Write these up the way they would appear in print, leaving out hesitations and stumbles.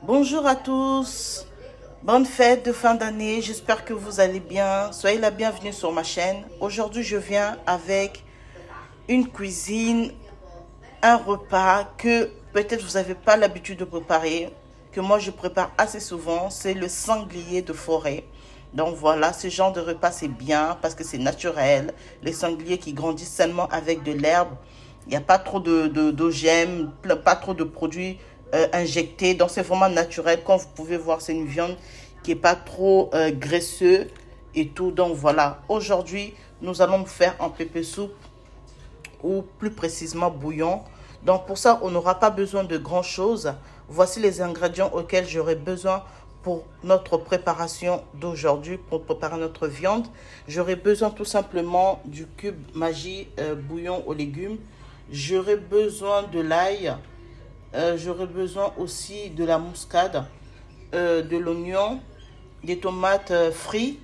Bonjour à tous, bonne fête de fin d'année, j'espère que vous allez bien. Soyez la bienvenue sur ma chaîne. Aujourd'hui, je viens avec une cuisine, un repas que peut-être vous n'avez pas l'habitude de préparer, que moi je prépare assez souvent, c'est le sanglier de forêt. Donc voilà, ce genre de repas c'est bien parce que c'est naturel. Les sangliers qui grandissent seulement avec de l'herbe. Il n'y a pas trop d'OGM, pas trop de produits injectés. Donc c'est vraiment naturel. Comme vous pouvez voir, c'est une viande qui n'est pas trop graisseuse et tout. Donc voilà, aujourd'hui, nous allons faire un pépé soupe ou plus précisément bouillon. Donc pour ça, on n'aura pas besoin de grand chose. Voici les ingrédients auxquels j'aurai besoin pour notre préparation d'aujourd'hui, pour préparer notre viande. J'aurai besoin tout simplement du cube Maggi bouillon aux légumes. J'aurai besoin de l'ail. J'aurai besoin aussi de la muscade, de l'oignon, des tomates frites,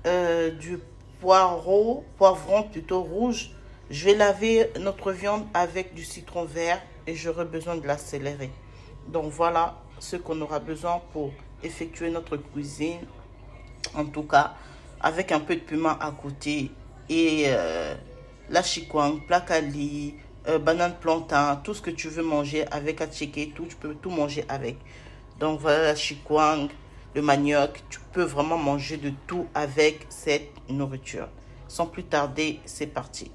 du poivron plutôt rouge. Je vais laver notre viande avec du citron vert et j'aurai besoin de la céleri. Donc voilà ce qu'on aura besoin pour effectuer notre cuisine. En tout cas, avec un peu de piment à côté et la chikwang, placali, banane plantain, tout ce que tu veux manger avec attiéké, tout, tu peux tout manger avec. Donc voilà la chikwang, le manioc, tu peux vraiment manger de tout avec cette nourriture. Sans plus tarder, c'est parti.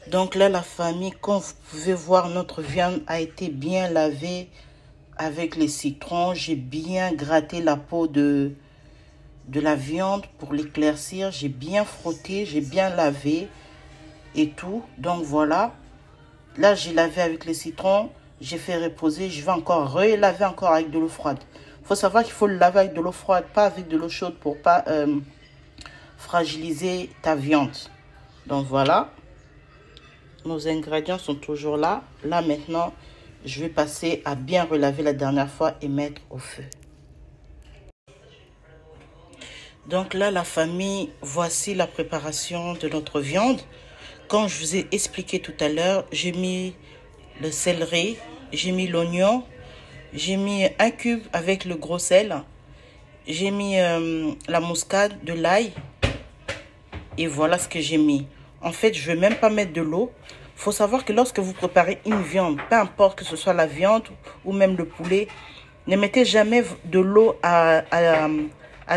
Donc là, la famille, comme vous pouvez voir, notre viande a été bien lavée avec les citrons. J'ai bien gratté la peau de la viande pour l'éclaircir. J'ai bien frotté, j'ai bien lavé et tout. Donc voilà. Là, j'ai lavé avec les citrons. J'ai fait reposer. Je vais encore relaver encore avec de l'eau froide. Il faut savoir qu'il faut le laver avec de l'eau froide, pas avec de l'eau chaude pour pas fragiliser ta viande. Donc voilà. Nos ingrédients sont toujours là. Là maintenant, je vais passer à bien relaver la dernière fois et mettre au feu. Donc là, la famille, voici la préparation de notre viande. Comme je vous ai expliqué tout à l'heure, j'ai mis le céleri, j'ai mis l'oignon, j'ai mis un cube avec le gros sel, j'ai mis la muscade, de l'ail et voilà ce que j'ai mis. En fait, je ne vais même pas mettre de l'eau. Il faut savoir que lorsque vous préparez une viande, peu importe que ce soit la viande ou même le poulet, ne mettez jamais de l'eau à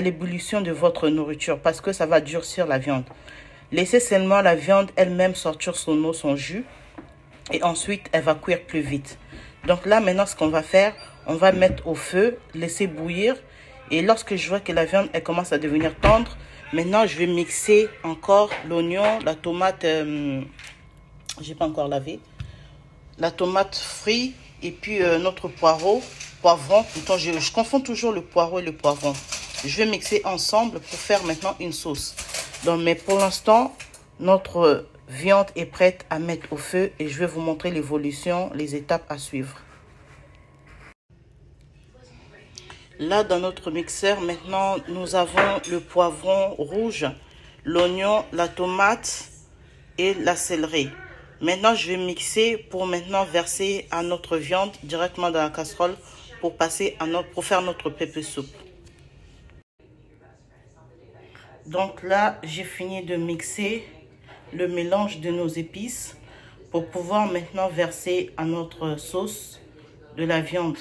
l'ébullition de votre nourriture parce que ça va durcir la viande. Laissez seulement la viande elle-même sortir son eau, son jus et ensuite elle va cuire plus vite. Donc là maintenant ce qu'on va faire, on va mettre au feu, laisser bouillir et lorsque je vois que la viande elle commence à devenir tendre, maintenant je vais mixer encore l'oignon, la tomate, j'ai pas encore lavé, la tomate frite et puis notre poivron, plutôt, je confonds toujours le poireau et le poivron. Je vais mixer ensemble pour faire maintenant une sauce. Donc, mais pour l'instant, notre viande est prête à mettre au feu et je vais vous montrer l'évolution, les étapes à suivre. Là, dans notre mixeur, maintenant, nous avons le poivron rouge, l'oignon, la tomate et la céleri. Maintenant, je vais mixer pour maintenant verser à notre viande directement dans la casserole pour passer à pour faire notre pépé soupe. Donc là, j'ai fini de mixer le mélange de nos épices pour pouvoir maintenant verser à notre sauce de la viande.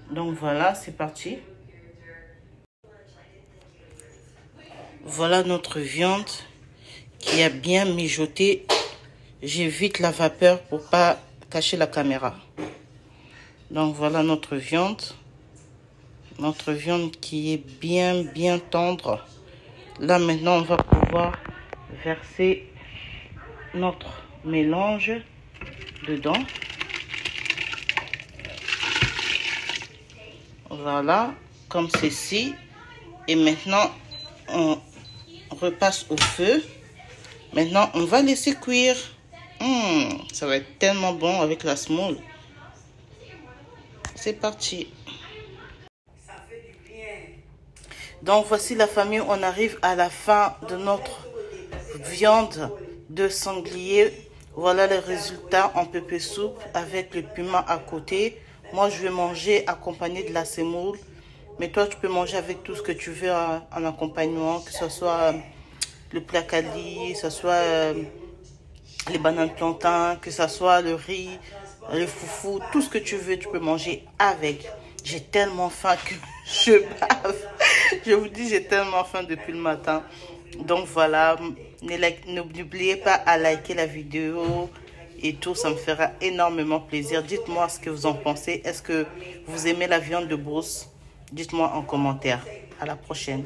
Donc voilà, c'est parti. Voilà notre viande qui a bien mijoté. J'évite la vapeur pour pas cacher la caméra. Donc voilà notre viande. Notre viande qui est bien tendre. Là maintenant on va pouvoir verser notre mélange dedans. Voilà, comme ceci. Et maintenant on repasse au feu. Maintenant on va laisser cuire. Ça va être tellement bon avec la semoule. C'est parti. Donc voici la famille, on arrive à la fin de notre viande de sanglier Voilà les résultats en pépé soupe avec le piment à côté. Moi, je vais manger accompagné de la semoule. Mais toi, tu peux manger avec tout ce que tu veux en accompagnement, que ce soit le placali, que ce soit les bananes plantains, que ce soit le riz, le foufou, tout ce que tu veux, tu peux manger avec. J'ai tellement faim que je bave. Je vous dis, j'ai tellement faim depuis le matin. Donc voilà, n'oubliez pas à liker la vidéo et tout, ça me fera énormément plaisir. Dites-moi ce que vous en pensez. Est-ce que vous aimez la viande de brousse? Dites-moi en commentaire. À la prochaine.